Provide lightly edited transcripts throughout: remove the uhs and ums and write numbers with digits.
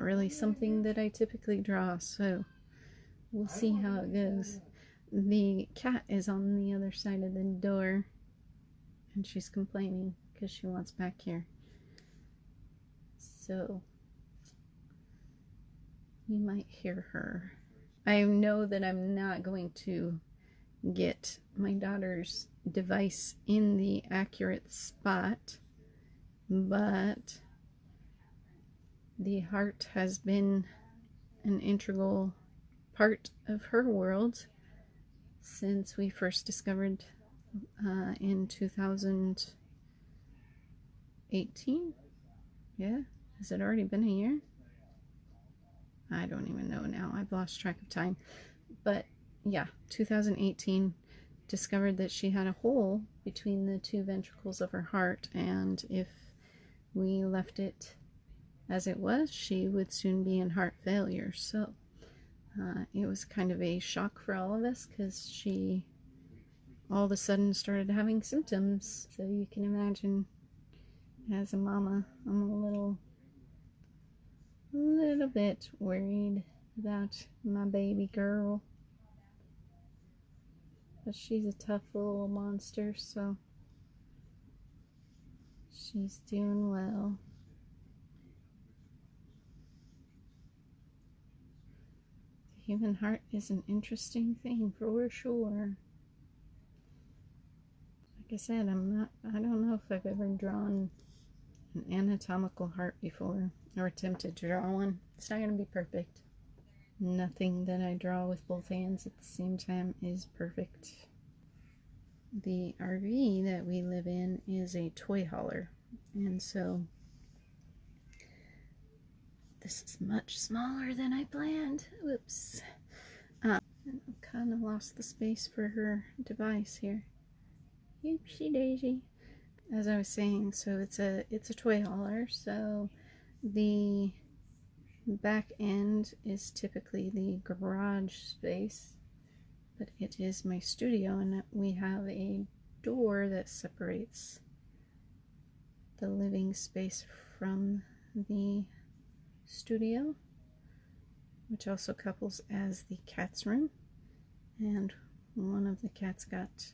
Really something that I typically draw, so we'll see how it goes. The cat is on the other side of the door and she's complaining because she wants back here. So you might hear her. I know that I'm not going to get my daughter's device in the accurate spot, but the heart has been an integral part of her world since we first discovered in 2018. Yeah, has it already been a year? I don't even know now. I've lost track of time. But yeah, 2018, discovered that she had a hole between the two ventricles of her heart, and if we left it as it was, she would soon be in heart failure. So it was kind of a shock for all of us because she all of a sudden started having symptoms. So you can imagine, as a mama, I'm a little bit worried about my baby girl. But she's a tough little monster, so she's doing well. The human heart is an interesting thing for sure. Like I said, I don't know if I've ever drawn an anatomical heart before, or attempted to draw one. It's not going to be perfect. Nothing that I draw with both hands at the same time is perfect. The RV that we live in is a toy hauler, and so this is much smaller than I planned. Whoops. And I've kind of lost the space for her device here. Oopsie daisy. As I was saying, so it's a toy hauler, so the back end is typically the garage space, but it is my studio, and we have a door that separates the living space from the studio, which also couples as the cat's room, and one of the cats got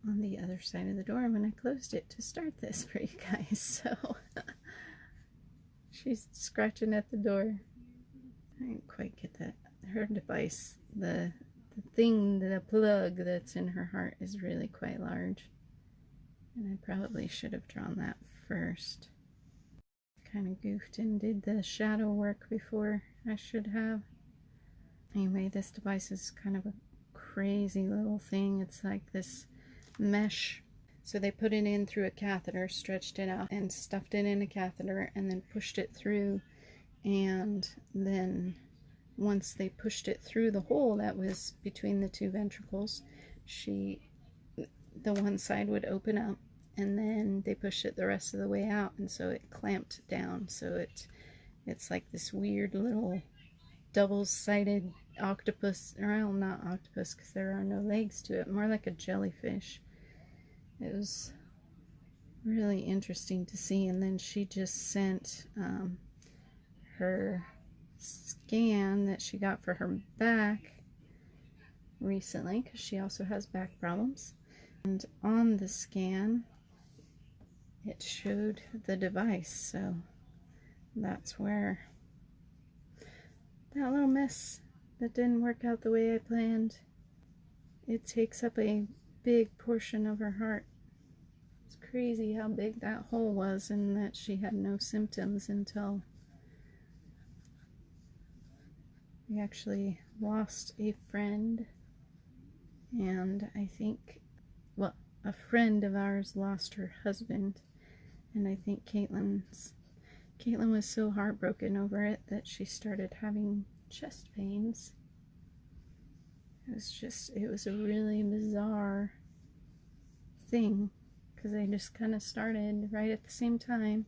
on the other side of the door when I closed it to start this for you guys, so she's scratching at the door. I didn't quite get that. Her device, the plug that's in her heart is really quite large, and I probably should have drawn that first. Kind of goofed and did the shadow work before I should have. Anyway, this device is kind of a crazy little thing. It's like this mesh. So they put it in through a catheter, stretched it out, and stuffed it in a catheter, and then pushed it through. And then once they pushed it through the hole that was between the two ventricles, the one side would open up, and then they pushed it the rest of the way out, and so it clamped down. So it's like this weird little double-sided octopus, or well, not octopus because there are no legs to it, more like a jellyfish. It was really interesting to see. And then she just sent her scan that she got for her back recently, because she also has back problems, and on the scan it showed the device. So that's where that little mess that didn't work out the way I planned, it takes up a big portion of her heart. It's crazy how big that hole was, and that she had no symptoms until we actually lost a friend. And I think, well, a friend of ours lost her husband, and I think Caitlin was so heartbroken over it that she started having chest pains. It was a really bizarre thing, because they just kind of started right at the same time.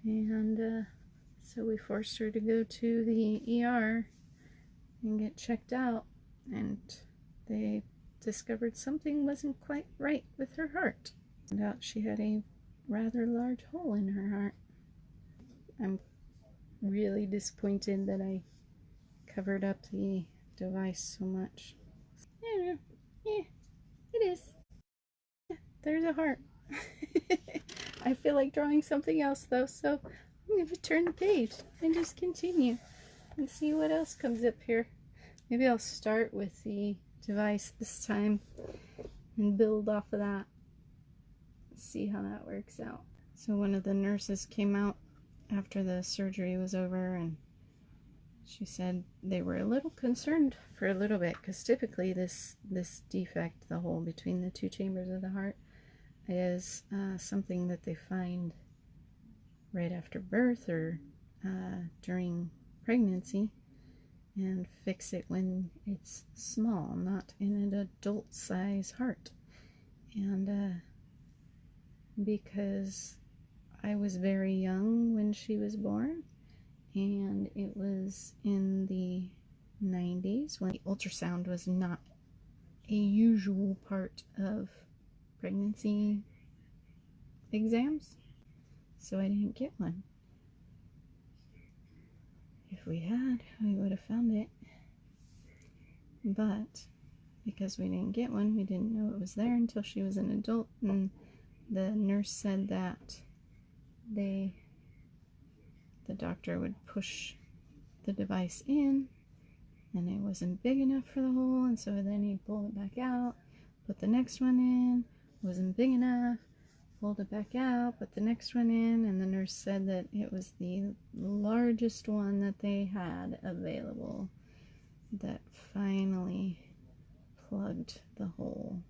And so we forced her to go to the ER and get checked out, and they discovered something wasn't quite right with her heart. Found out she had a rather large hole in her heart. I'm really disappointed that I covered up the device so much. Yeah, yeah, it is. Yeah, there's a heart. I feel like drawing something else though, so I'm going to turn the page and just continue and see what else comes up here. Maybe I'll start with the device this time and build off of that. See how that works out. So one of the nurses came out after the surgery was over, and she said they were a little concerned for a little bit, because typically this defect, the hole between the two chambers of the heart, is something that they find right after birth or during pregnancy, and fix it when it's small, not in an adult size heart. And because I was very young when she was born, and it was in the 90s when the ultrasound was not a usual part of pregnancy exams, so I didn't get one. If we had, we would have found it, but because we didn't get one, we didn't know it was there until she was an adult, and the nurse said that the doctor would push the device in, and it wasn't big enough for the hole, and so then he'd pull it back out, put the next one in, wasn't big enough, pulled it back out, put the next one in, and the nurse said that it was the largest one that they had available that finally plugged the hole.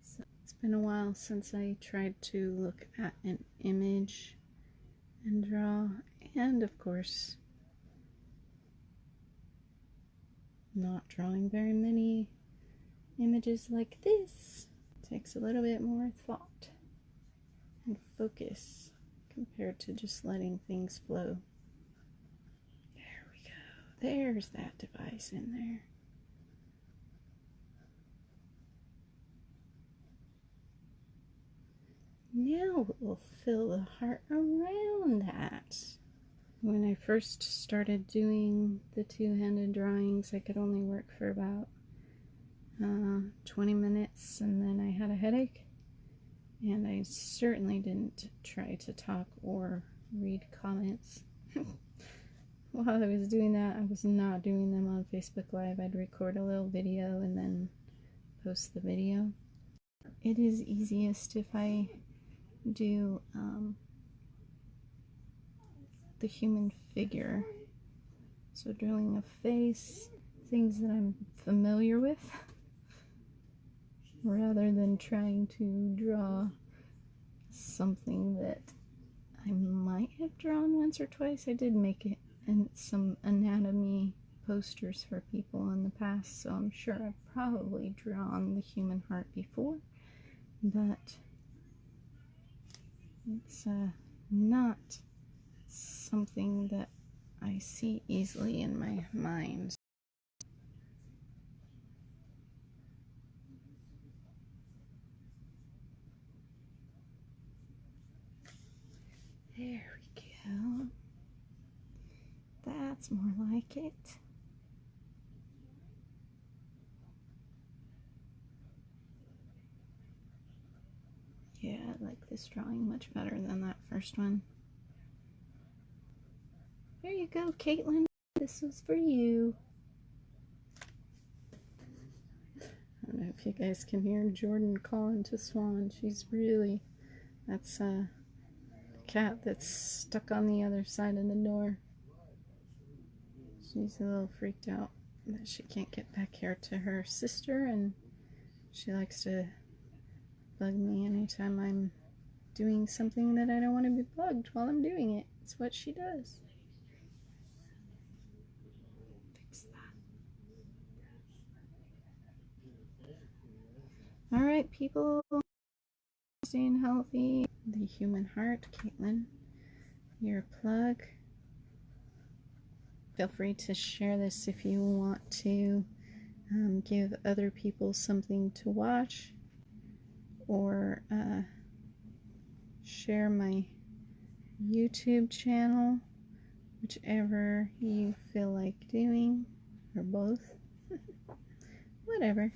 So it's been a while since I tried to look at an image and draw, and of course not drawing very many images like this. It takes a little bit more thought and focus compared to just letting things flow. There we go. There's that device in there. Now we'll fill the heart around that. When I first started doing the two-handed drawings, I could only work for about 20 minutes, and then I had a headache, and I certainly didn't try to talk or read comments. While I was doing that, I was not doing them on Facebook Live. I'd record a little video and then post the video. It is easiest if I do the human figure, so drawing a face, things that I'm familiar with, rather than trying to draw something that I might have drawn once or twice. I did make it and some anatomy posters for people in the past, so I'm sure I've probably drawn the human heart before, but it's not something that I see easily in my mind. There we go. That's more like it. Yeah, I like this drawing much better than that first one. There you go, Caitlin. This was for you. I don't know if you guys can hear Jordan calling to Swan. She's really, that's the cat that's stuck on the other side of the door. She's a little freaked out that she can't get back here to her sister, and she likes to bug me anytime I'm doing something that I don't want to be bugged while I'm doing it. It's what she does. Fix that. Alright, people, staying healthy. The human heart, Caitlin, your plug. Feel free to share this if you want to give other people something to watch, or share my YouTube channel, whichever you feel like doing, or both. Whatever.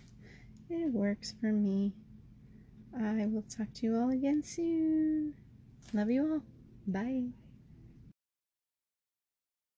It works for me. I will talk to you all again soon. Love you all. Bye.